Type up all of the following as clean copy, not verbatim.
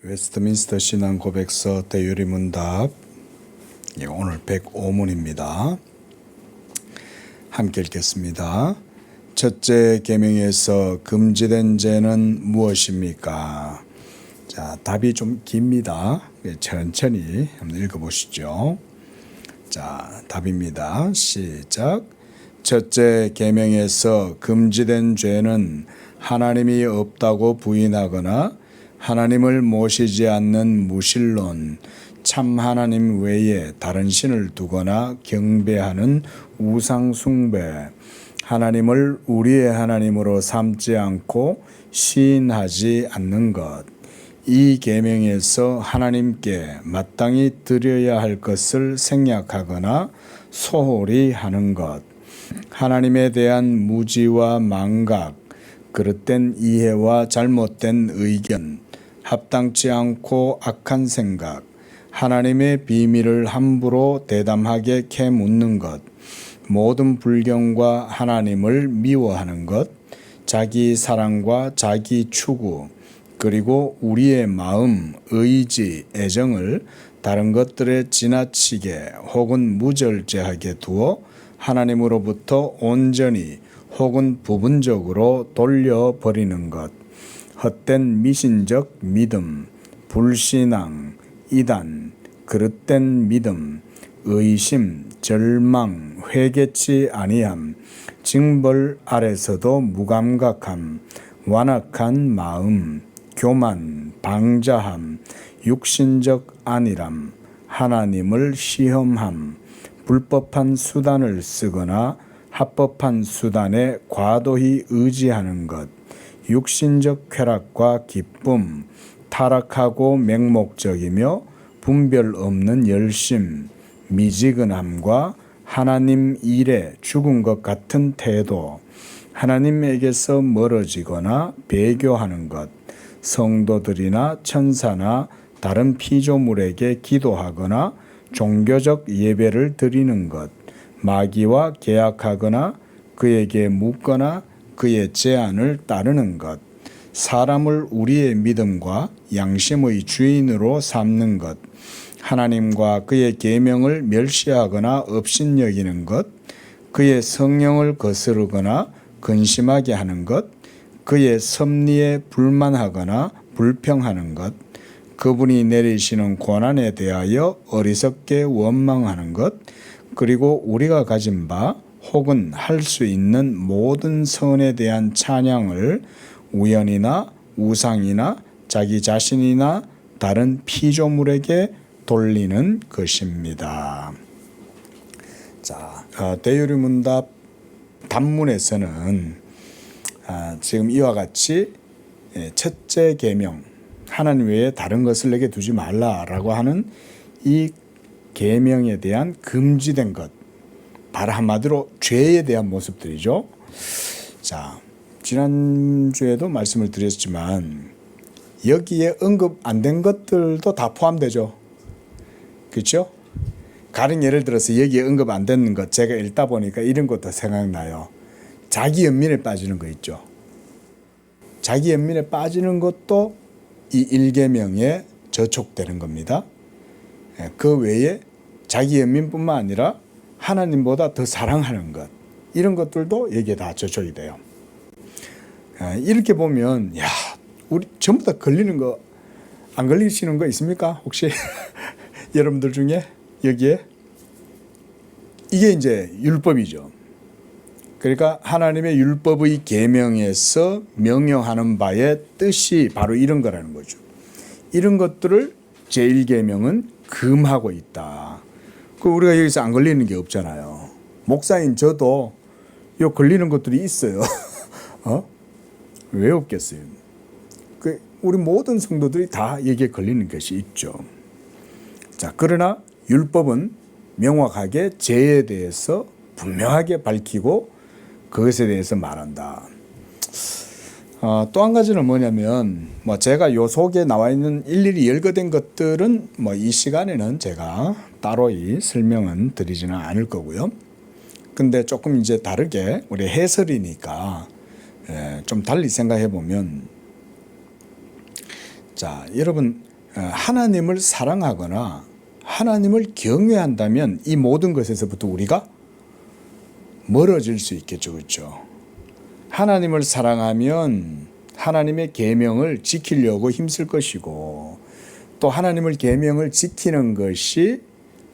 웨스트민스터 신앙 고백서 대유리 문답 오늘 105문입니다. 함께 읽겠습니다. 첫째 계명에서 금지된 죄는 무엇입니까? 자, 답이 좀 깁니다. 천천히 한번 읽어보시죠. 자, 답입니다. 시작. 첫째 계명에서 금지된 죄는 하나님이 없다고 부인하거나 하나님을 모시지 않는 무신론, 참 하나님 외에 다른 신을 두거나 경배하는 우상 숭배, 하나님을 우리의 하나님으로 삼지 않고 시인하지 않는 것, 이 계명에서 하나님께 마땅히 드려야 할 것을 생략하거나 소홀히 하는 것, 하나님에 대한 무지와 망각, 그릇된 이해와 잘못된 의견, 합당치 않고 악한 생각, 하나님의 비밀을 함부로 대담하게 캐묻는 것, 모든 불경과 하나님을 미워하는 것, 자기 사랑과 자기 추구, 그리고 우리의 마음, 의지, 애정을 다른 것들에 지나치게 혹은 무절제하게 두어 하나님으로부터 온전히 혹은 부분적으로 돌려버리는 것, 헛된 미신적 믿음, 불신앙, 이단, 그릇된 믿음, 의심, 절망, 회개치 아니함, 징벌 아래서도 무감각함, 완악한 마음, 교만, 방자함, 육신적 안일함, 하나님을 시험함, 불법한 수단을 쓰거나 합법한 수단에 과도히 의지하는 것, 육신적 쾌락과 기쁨, 타락하고 맹목적이며 분별 없는 열심, 미지근함과 하나님 일에 죽은 것 같은 태도, 하나님에게서 멀어지거나 배교하는 것, 성도들이나 천사나 다른 피조물에게 기도하거나 종교적 예배를 드리는 것, 마귀와 계약하거나 그에게 묻거나 그의 제안을 따르는 것, 사람을 우리의 믿음과 양심의 주인으로 삼는 것, 하나님과 그의 계명을 멸시하거나 업신여기는 것, 그의 성령을 거스르거나 근심하게 하는 것, 그의 섭리에 불만하거나 불평하는 것, 그분이 내리시는 고난에 대하여 어리석게 원망하는 것, 그리고 우리가 가진 바 혹은 할 수 있는 모든 선에 대한 찬양을 우연이나 우상이나 자기 자신이나 다른 피조물에게 돌리는 것입니다. 자, 대유리 문답 답문에서는 지금 이와 같이 첫째 계명, 하나님 외에 다른 것을 내게 두지 말라라고 하는 이 계명에 대한 금지된 것, 바로 한마디로 죄에 대한 모습들이죠. 자, 지난주에도 말씀을 드렸지만 여기에 언급 안 된 것들도 다 포함되죠. 그렇죠? 가령 예를 들어서 여기에 언급 안 되는 것 제가 읽다 보니까 이런 것도 생각나요. 자기 연민에 빠지는 거 있죠. 자기 연민에 빠지는 것도 이 1계명에 저촉되는 겁니다. 그 외에 자기 연민뿐만 아니라 하나님보다 더 사랑하는 것, 이런 것들도 여기에 다 저촉이 돼요. 이렇게 보면 야, 우리 전부 다 걸리는 거, 안 걸리시는 거 있습니까? 혹시 여러분들 중에 여기에? 이게 이제 율법이죠. 그러니까 하나님의 율법의 계명에서 명령하는 바의 뜻이 바로 이런 거라는 거죠. 이런 것들을 제1계명은 금하고 있다. 우리가 여기서 안 걸리는 게 없잖아요. 목사인 저도 요 걸리는 것들이 있어요. 왜 없겠어요? 우리 모든 성도들이 다 여기에 걸리는 것이 있죠. 자, 그러나 율법은 명확하게 죄에 대해서 분명하게 밝히고 그것에 대해서 말한다. 또 한 가지는 뭐냐면, 제가 요 속에 나와 있는 일일이 열거된 것들은 이 시간에는 제가 따로 설명은 드리지는 않을 거고요. 근데 조금 이제 다르게 우리 해설이니까 좀 달리 생각해 보면, 자, 여러분 하나님을 사랑하거나 하나님을 경외한다면 이 모든 것에서부터 우리가 멀어질 수 있겠죠. 그렇죠? 하나님을 사랑하면 하나님의 계명을 지키려고 힘쓸 것이고 또 하나님을 계명을 지키는 것이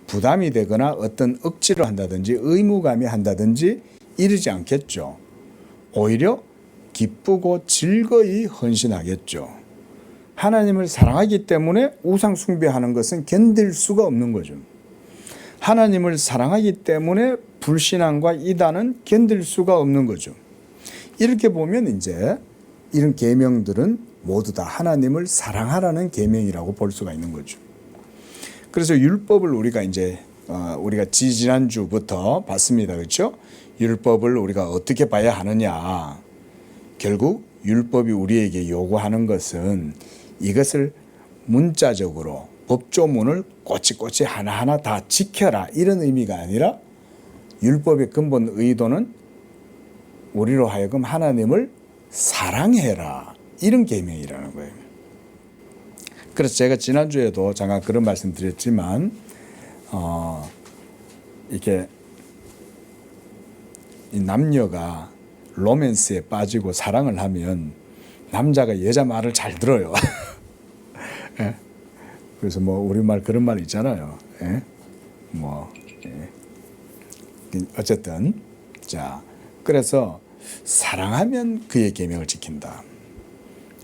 부담이 되거나 어떤 억지로 한다든지 의무감이 한다든지 이러지 않겠죠. 오히려 기쁘고 즐거이 헌신하겠죠. 하나님을 사랑하기 때문에 우상 숭배하는 것은 견딜 수가 없는 거죠. 하나님을 사랑하기 때문에 불신앙과 이단은 견딜 수가 없는 거죠. 이렇게 보면 이제 이런 계명들은 모두 다 하나님을 사랑하라는 계명이라고 볼 수가 있는 거죠. 그래서 율법을 우리가 이제 우리가 지난주부터 봤습니다. 그렇죠? 율법을 우리가 어떻게 봐야 하느냐. 결국 율법이 우리에게 요구하는 것은 이것을 문자적으로 법조문을 꼬치꼬치 하나하나 다 지켜라 이런 의미가 아니라 율법의 근본 의도는 우리로 하여금 하나님을 사랑해라 이런 계명이라는 거예요. 그래서 제가 지난주에도 잠깐 그런 말씀 드렸지만 이렇게 이 남녀가 로맨스에 빠지고 사랑을 하면 남자가 여자 말을 잘 들어요. 예? 그래서 뭐 우리말 그런 말 있잖아요. 예? 어쨌든 자 그래서 사랑하면 그의 계명을 지킨다.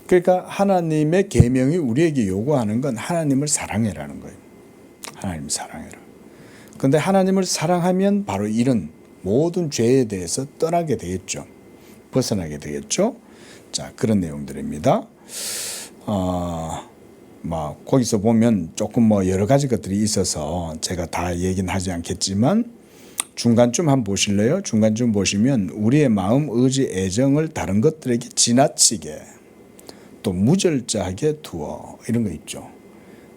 그러니까 하나님의 계명이 우리에게 요구하는 건 하나님을 사랑해라는 거예요. 하나님을 사랑해라. 그런데 하나님을 사랑하면 바로 이런 모든 죄에 대해서 떠나게 되겠죠. 벗어나게 되겠죠. 자, 그런 내용들입니다. 거기서 보면 조금 여러 가지 것들이 있어서 제가 다 얘기는 하지 않겠지만 중간쯤 한번 보실래요? 중간쯤 보시면 우리의 마음, 의지, 애정을 다른 것들에게 지나치게 또 무절제하게 두어 이런 거 있죠.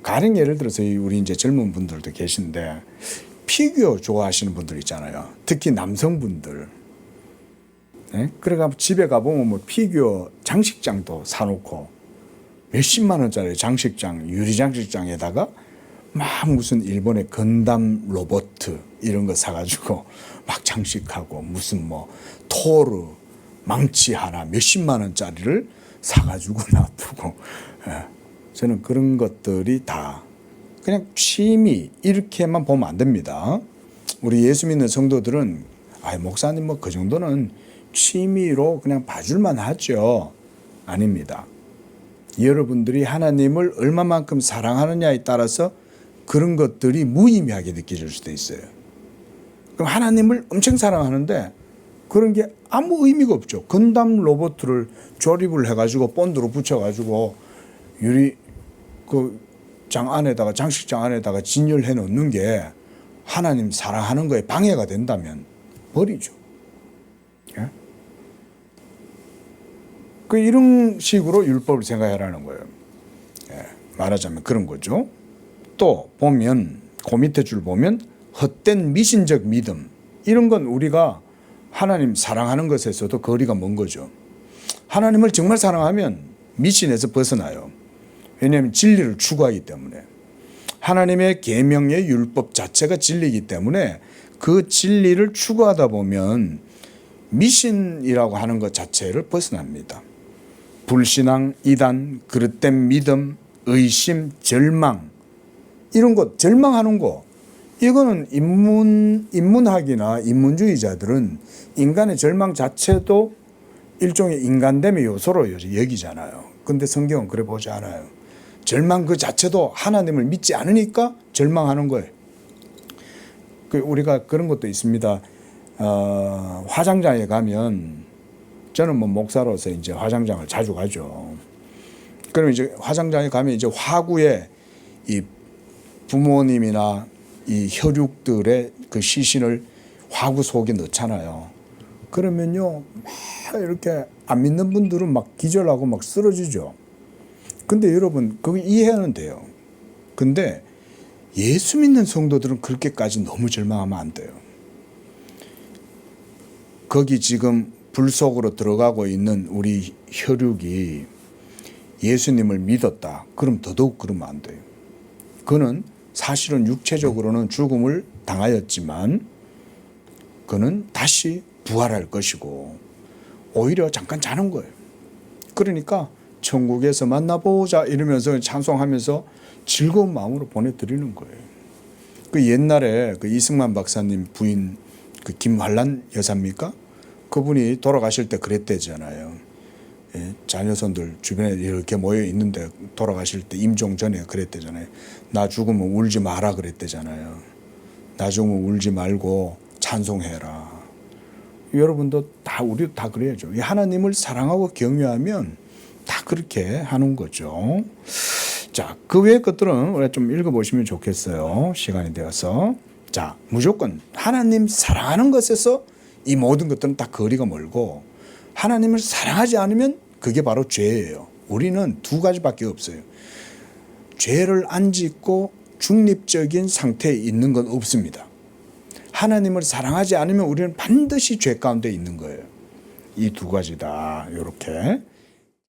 가령 예를 들어서 우리 이제 젊은 분들도 계신데 피규어 좋아하시는 분들 있잖아요. 특히 남성분들. 네? 그래가 집에 가보면 뭐 피규어 장식장도 사놓고 몇십만 원짜리 장식장, 유리 장식장에다가 막 무슨 일본의 건담 로봇 이런 거 사가지고 막 장식하고 무슨 뭐 토르 망치 하나 몇십만 원짜리를 사가지고 놔두고 저는 그런 것들이 다 그냥 취미 이렇게만 보면 안 됩니다. 우리 예수 믿는 성도들은 목사님 뭐 그 정도는 취미로 그냥 봐줄만 하죠. 아닙니다. 여러분들이 하나님을 얼마만큼 사랑하느냐에 따라서 그런 것들이 무의미하게 느껴질 수도 있어요. 그럼 하나님을 엄청 사랑하는데 그런 게 아무 의미가 없죠. 건담 로봇을 조립을 해가지고 본드로 붙여가지고 유리 장 안에다가 장식장 안에다가 진열해 놓는 게 하나님 사랑하는 거에 방해가 된다면 버리죠. 예? 이런 식으로 율법을 생각하라는 거예요. 예, 말하자면 그런 거죠. 또 보면 그 밑에 줄 보면 헛된 미신적 믿음 이런 건 우리가 하나님 사랑하는 것에서도 거리가 먼 거죠. 하나님을 정말 사랑하면 미신에서 벗어나요. 왜냐하면 진리를 추구하기 때문에 하나님의 계명의 율법 자체가 진리이기 때문에 그 진리를 추구하다 보면 미신이라고 하는 것 자체를 벗어납니다. 불신앙, 이단, 그릇된 믿음, 의심, 절망 이런 것, 절망하는 거 이거는 인문학이나 인문주의자들은 인간의 절망 자체도 일종의 인간됨의 요소로 여기잖아요. 근데 성경은 그래 보지 않아요. 절망 그 자체도 하나님을 믿지 않으니까 절망하는 거예요. 우리가 그런 것도 있습니다. 화장장에 가면 저는 뭐 목사로서 이제 화장장을 자주 가죠. 그러면 이제 화장장에 가면 이제 화구에 이 부모님이나 이 혈육들의 그 시신을 화구 속에 넣잖아요. 그러면요, 막 이렇게 안 믿는 분들은 막 기절하고 막 쓰러지죠. 근데 여러분, 그거 이해는 돼요. 근데 예수 믿는 성도들은 그렇게까지 너무 절망하면 안 돼요. 거기 지금 불 속으로 들어가고 있는 우리 혈육이 예수님을 믿었다. 그럼 더더욱 그러면 안 돼요. 그는 사실은 육체적으로는 죽음을 당하였지만 그는 다시 부활할 것이고 오히려 잠깐 자는 거예요. 그러니까 천국에서 만나보자 이러면서 찬송하면서 즐거운 마음으로 보내드리는 거예요. 그 옛날에 그 이승만 박사님 부인 그 김환란 여사입니까? 그분이 돌아가실 때 그랬대잖아요. 예, 자녀손들 주변에 이렇게 모여 있는데 돌아가실 때 임종 전에 그랬대잖아요. 나 죽으면 울지 마라 그랬대잖아요. 나 죽으면 울지 말고 찬송해라. 여러분도 다 우리도 다 그래야죠. 하나님을 사랑하고 경외하면 다 그렇게 하는 거죠. 자, 그 외의 것들은 우리가 좀 읽어보시면 좋겠어요. 시간이 되어서. 자, 무조건 하나님 사랑하는 것에서 이 모든 것들은 다 거리가 멀고 하나님을 사랑하지 않으면 그게 바로 죄예요. 우리는 두 가지밖에 없어요. 죄를 안 짓고 중립적인 상태에 있는 건 없습니다. 하나님을 사랑하지 않으면 우리는 반드시 죄 가운데 있는 거예요. 이 두 가지다. 이렇게.